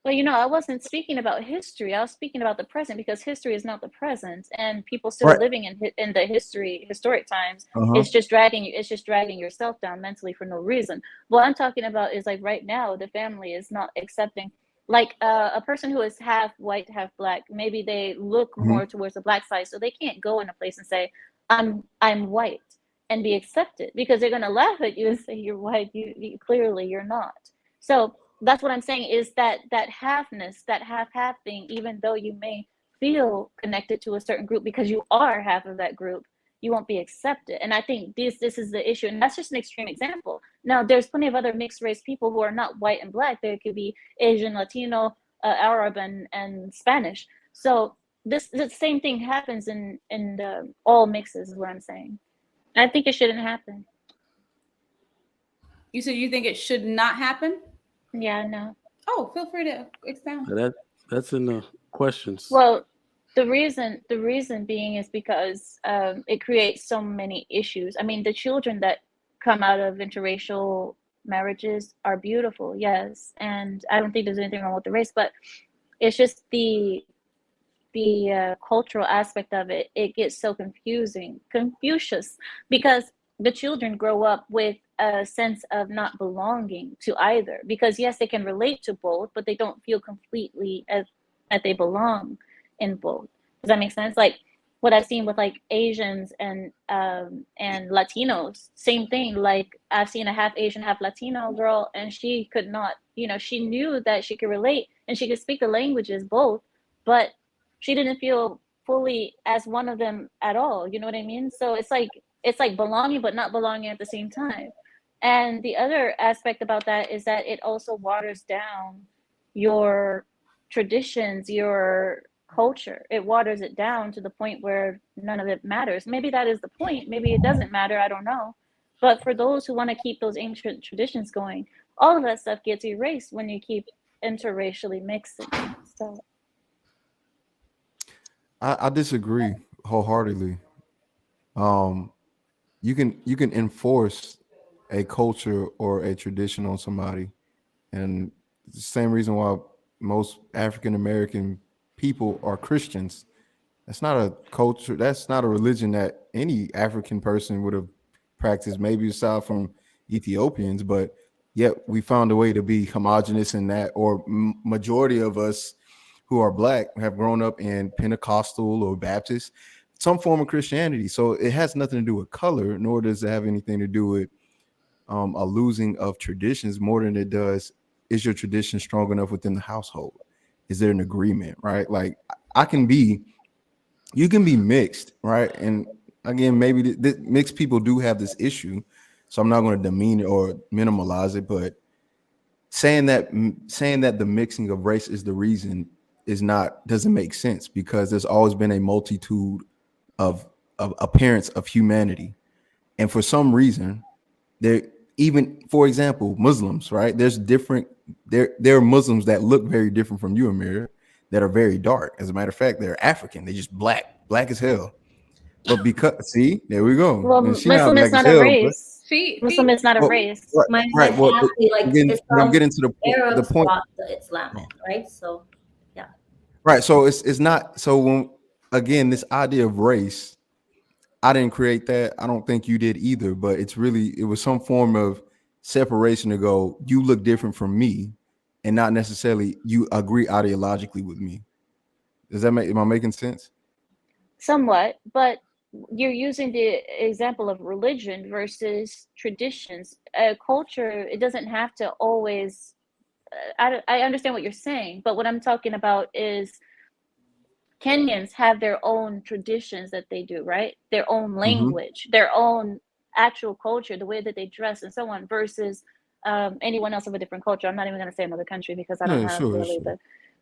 Well, I wasn't speaking about history. I was speaking about the present because history is not the present, and people still Right. living in the historic times. Uh-huh. It's just dragging you. It's just dragging yourself down mentally for no reason. What I'm talking about is like right now, the family is not accepting. Like a person who is half white, half black. Maybe they look Hmm. more towards the black side, so they can't go in a place and say, I'm white," and be accepted because they're gonna laugh at you and say you're white. You clearly you're not. So that's what I'm saying is that halfness, that half thing, even though you may feel connected to a certain group because you are half of that group, you won't be accepted. And I think this is the issue. And that's just an extreme example. Now there's plenty of other mixed race people who are not white and black. There could be Asian, Latino, Arab, and Spanish. So this the same thing happens in the all mixes is what I'm saying. I think it shouldn't happen. You said you think it should not happen? Yeah, no. Oh, feel free to expound. That's in the questions. Well, the reason being is because it creates so many issues. I mean, the children that come out of interracial marriages are beautiful, yes, and I don't think there's anything wrong with the race, but it's just the cultural aspect of it. It gets so confucius, because the children grow up with a sense of not belonging to either. Because yes, they can relate to both, but they don't feel completely as that they belong in both. Does that make sense? Like what I've seen with like Asians and Latinos, same thing. Like I've seen a half Asian, half Latino girl, and she could not, she knew that she could relate and she could speak the languages both, but she didn't feel fully as one of them at all. You know what I mean? So it's like belonging but not belonging at the same time. And the other aspect about that is that it also waters down your traditions, your culture. It waters it down to the point where none of it matters. Maybe that is the point. Maybe it doesn't matter. I don't know. But for those who want to keep those ancient traditions going, all of that stuff gets erased when you keep interracially mixing. So I disagree wholeheartedly. Um, you can enforce a culture or a tradition on somebody, and the same reason why most African American people are Christians. That's not a culture. That's not a religion that any African person would have practiced. Maybe aside from Ethiopians, but yet we found a way to be homogenous in that. Or majority of us who are black have grown up in Pentecostal or Baptist, some form of Christianity. So it has nothing to do with color, nor does it have anything to do with a losing of traditions more than it does. Is your tradition strong enough within the household? Is there an agreement, right? Like I can be, you can be mixed, right? And again, maybe mixed people do have this issue, so I'm not going to demean it or minimalize it, but saying that the mixing of race is the reason is not doesn't make sense, because there's always been a multitude of appearance of humanity, and for some reason there, even for example Muslims, right? There are Muslims that look very different from you, Amir, that are very dark. As a matter of fact, they're African. They're just black as hell. But because see, there we go. well, And she not Muslim is black as not a hell, but race. Muslim Fee, is not a well, race. right, My right. Well, family, like I'm Islam, getting to the Arabs point. brought the Islam in, right? So yeah. Right. So it's not so when again this idea of race, I didn't create that. I don't think you did either, but it was some form of separation to go, you look different from me, and not necessarily you agree ideologically with me. Does that make am I making sense? Somewhat, but you're using the example of religion versus traditions. Culture, it doesn't have to always. I understand what you're saying, but what I'm talking about is Kenyans have their own traditions that they do, right? Their own Mm-hmm. language, their own actual culture, the way that they dress and so on, versus anyone else of a different culture. I'm not even going to say another country because I don't Yeah, have sure, really sure. the.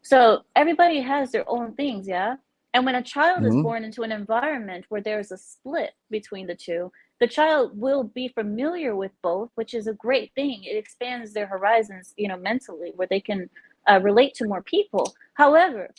So everybody has their own things, yeah? And when a child is Mm-hmm. born into an environment where there's a split between the two, the child will be familiar with both, which is a great thing. It expands their horizons, mentally, where they can relate to more people. However,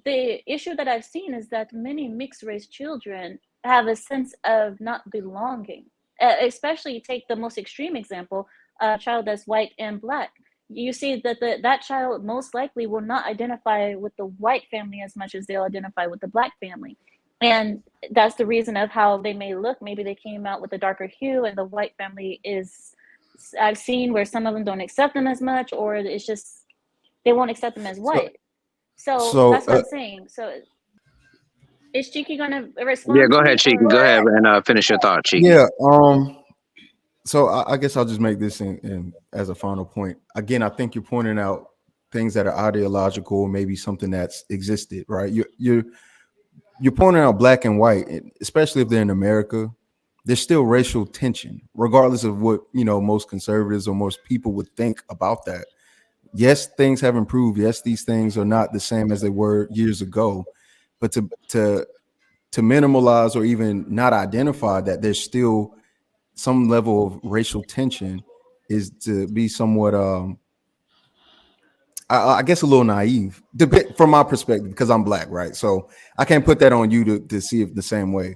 the issue that I've seen is that many mixed race children have a sense of not belonging. Especially take the most extreme example, a child that's white and black. you see that that child most likely will not identify with the white family as much as they'll identify with the black family. And that's the reason of how they may look. Maybe they came out with a darker hue and the white family is, I've seen where some of them don't accept them as much, or it's just, they won't accept them as white. So that's what I'm saying. So is Cheeky gonna respond? Yeah, go to ahead, it, Cheeky. or? Go ahead and finish your thought, Cheeky. Yeah. So I guess I'll just make this in as a final point. Again, I think you're pointing out things that are ideological, maybe something that's existed, right? You're pointing out black and white, especially if they're in America. There's still racial tension, regardless of what most conservatives or most people would think about that. Yes, things have improved. Yes, these things are not the same as they were years ago, but to minimalize or even not identify that there's still some level of racial tension is to be somewhat I guess a little naive from my perspective, because I'm black, right? So I can't put that on you to see it the same way.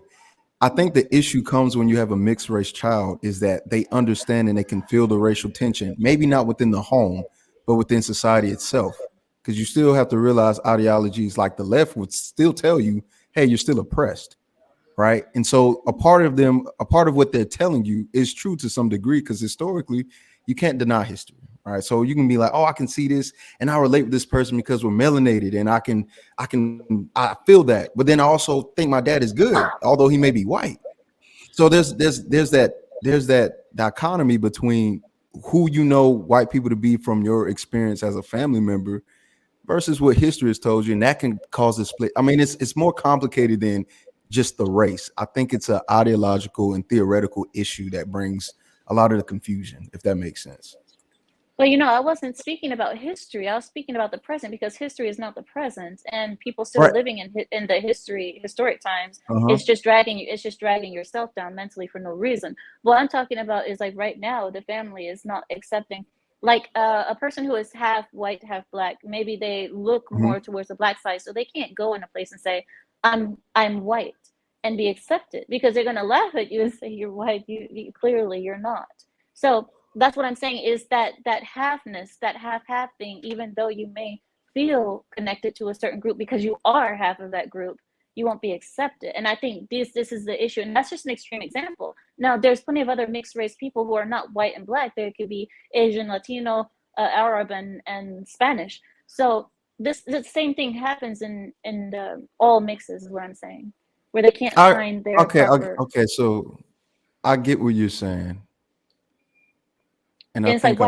I think the issue comes when you have a mixed race child, is that they understand and they can feel the racial tension, maybe not within the home, but within society itself. Because you still have to realize ideologies like the left would still tell you, hey, you're still oppressed. Right. And so a part of what they're telling you is true to some degree, because historically you can't deny history. Right. So you can be like, oh, I can see this and I relate with this person because we're melanated and I feel that. But then I also think my dad is good, although he may be white. So there's that dichotomy between who white people to be from your experience as a family member versus what history has told you. And that can cause a split. I mean, it's more complicated than just the race. I think it's an ideological and theoretical issue that brings a lot of the confusion, if that makes sense. Well, I wasn't speaking about history. I was speaking about the present, because history is not the present, and people still Right. living in the historic times. Uh-huh. It's just dragging you. It's just dragging yourself down mentally for no reason. What I'm talking about is, like, right now, the family is not accepting, like, a person who is half white, half black. Maybe they look more towards the black side, so they can't go in a place and say, I'm white, and be accepted, because they're gonna laugh at you and say you're white. You clearly you're not. So that's what I'm saying, is that halfness, that half thing, even though you may feel connected to a certain group because you are half of that group, you won't be accepted. And I think this is the issue, and that's just an extreme example. Now, there's plenty of other mixed race people who are not white and black. There could be Asian, Latino, Arab, and Spanish. So the same thing happens in all mixes, is what I'm saying, where they can't find their proper. Okay. So I get what you're saying. And it's like,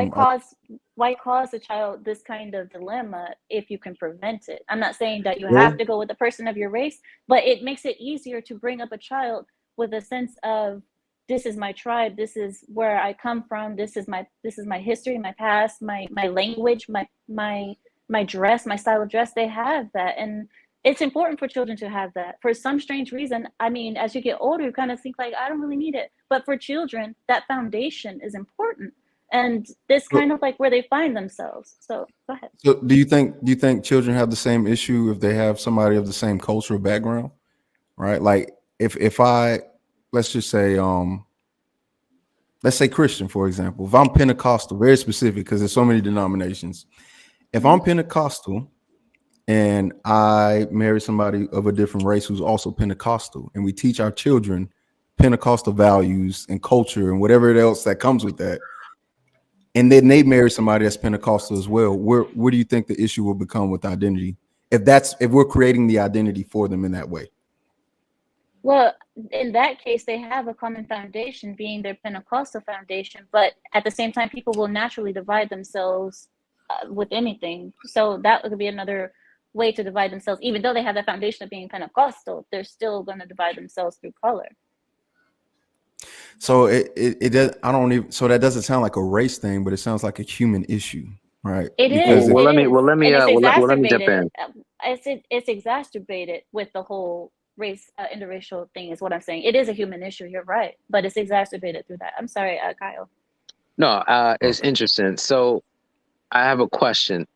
why cause a child this kind of dilemma if you can prevent it? I'm not saying that you have to go with a person of your race, but it makes it easier to bring up a child with a sense of, this is my tribe, this is where I come from, this is my history, my past, my language, my dress, my style of dress. They have that, and it's important for children to have that. For some strange reason, I mean, as you get older, you kind of think like, I don't really need it, but for children, that foundation is important. And this kind of like where they find themselves. So go ahead. So do you think children have the same issue if they have somebody of the same cultural background? Right? Like if I, let's just say let's say Christian, for example. If I'm Pentecostal, very specific because there's so many denominations. If I'm Pentecostal and I marry somebody of a different race who's also Pentecostal, and we teach our children Pentecostal values and culture and whatever else that comes with that, and then they marry somebody that's Pentecostal as well, where do you think the issue will become with identity? If we're creating the identity for them in that way? Well, in that case, they have a common foundation, being their Pentecostal foundation, but at the same time, people will naturally divide themselves with anything. So that would be another way to divide themselves. Even though they have the foundation of being Pentecostal, they're still going to divide themselves through color. So it does. I don't even. So that doesn't sound like a race thing, but it sounds like a human issue, right? It is. Well, let me jump in. It's exacerbated with the whole race interracial thing, is what I'm saying. It is a human issue. You're right, but it's exacerbated through that. I'm sorry, Kyle. No, it's interesting. So I have a question.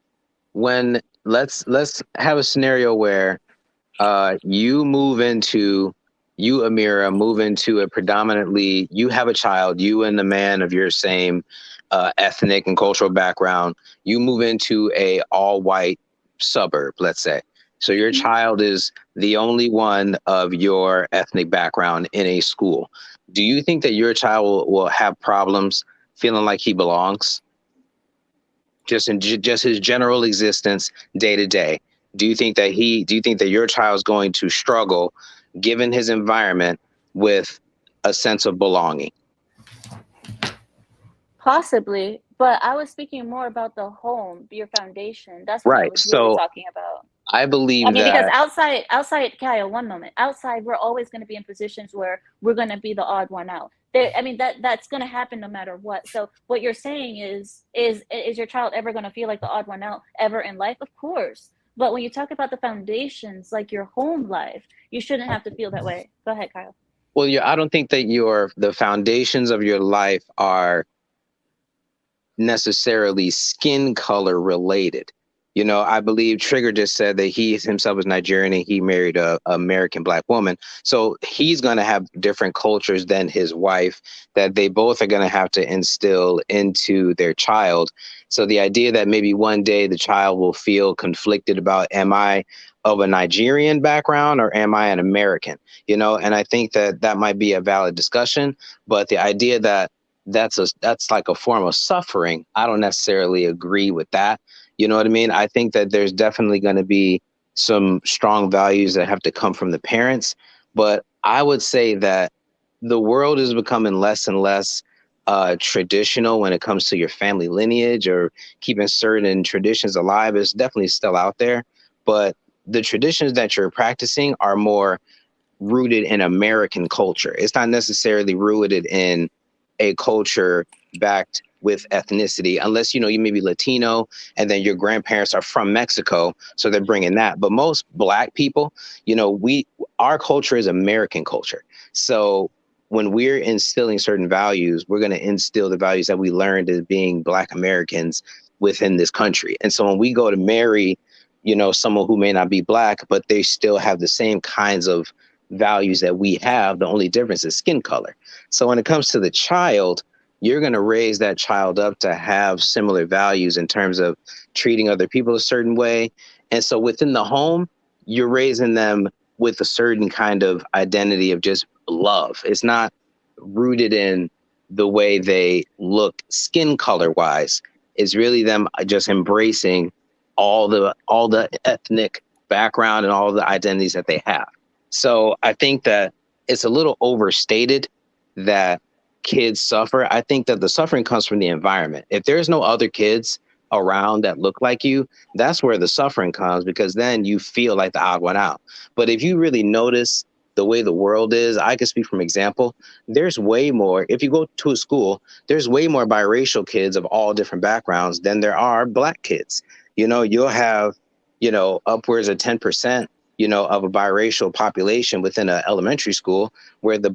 When let's have a scenario where you, Amira, move into a predominantly, you have a child, you and the man of your same ethnic and cultural background. You move into a all white suburb, let's say. So your child is the only one of your ethnic background in a school. Do you think that your child will have problems feeling like he belongs? Just in just his general existence day to day. Do you think that your child's going to struggle given his environment with a sense of belonging? Possibly, but I was speaking more about the home, your foundation. That's what I Right. was really So talking about. I believe I mean, because that outside, Kyle, one moment. Outside, we're always going to be in positions where we're going to be the odd one out. I mean, that's going to happen no matter what. So what you're saying is your child ever going to feel like the odd one out ever in life? Of course. But when you talk about the foundations, like your home life, you shouldn't have to feel that way. Go ahead, Kyle. well, I don't think that the foundations of your life are necessarily skin color related. I believe Trigger just said that he himself is Nigerian and he married a American black woman. So he's going to have different cultures than his wife that they both are going to have to instill into their child. So the idea that maybe one day the child will feel conflicted about, am I of a Nigerian background or am I an American? And I think that might be a valid discussion. But the idea that that's like a form of suffering, I don't necessarily agree with that. You know what I mean? I think that there's definitely going to be some strong values that have to come from the parents. But I would say that the world is becoming less and less traditional when it comes to your family lineage or keeping certain traditions alive. It's definitely still out there. But the traditions that you're practicing are more rooted in American culture. It's not necessarily rooted in a culture backed with ethnicity, unless you may be Latino and then your grandparents are from Mexico, so they're bringing that. But most Black people, our culture is American culture. So when we're instilling certain values, we're going to instill the values that we learned as being Black Americans within this country. And so when we go to marry, someone who may not be Black, but they still have the same kinds of values that we have, the only difference is skin color. So when it comes to the child, you're going to raise that child up to have similar values in terms of treating other people a certain way. And so within the home, you're raising them with a certain kind of identity of just love. It's not rooted in the way they look skin color wise. It's really them just embracing all the ethnic background and all the identities that they have. So I think that it's a little overstated that kids suffer. I think that the suffering comes from the environment. If there's no other kids around that look like you, that's where the suffering comes, because then you feel like the odd one out. But if you really notice the way the world is, I can speak from example, there's way more, if you go to a school, there's way more biracial kids of all different backgrounds than there are Black kids. You'll have, upwards of 10%, of a biracial population within an elementary school, where the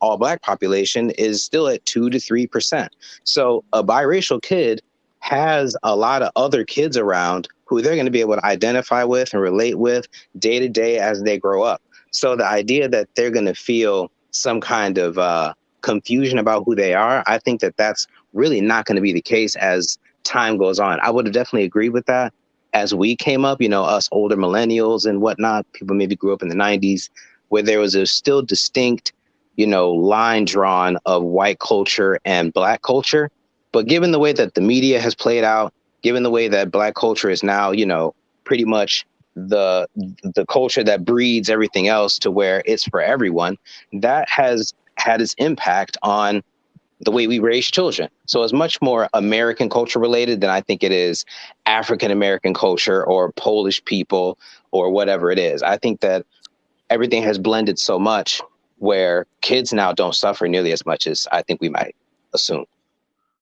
all black population is still at 2 to 3%. So a biracial kid has a lot of other kids around who they're going to be able to identify with and relate with day to day as they grow up. So the idea that they're going to feel some kind of confusion about who they are, I think that that's really not going to be the case as time goes on. I would have definitely agreed with that as we came up, us older millennials and whatnot, people maybe grew up in the 90s, where there was a still distinct, line drawn of white culture and Black culture. But given the way that the media has played out, given the way that Black culture is now, pretty much the culture that breeds everything else to where it's for everyone, that has had its impact on the way we raise children. So it's much more American culture related than I think it is African American culture or Polish people or whatever it is. I think that everything has blended so much where kids now don't suffer nearly as much as I think we might assume.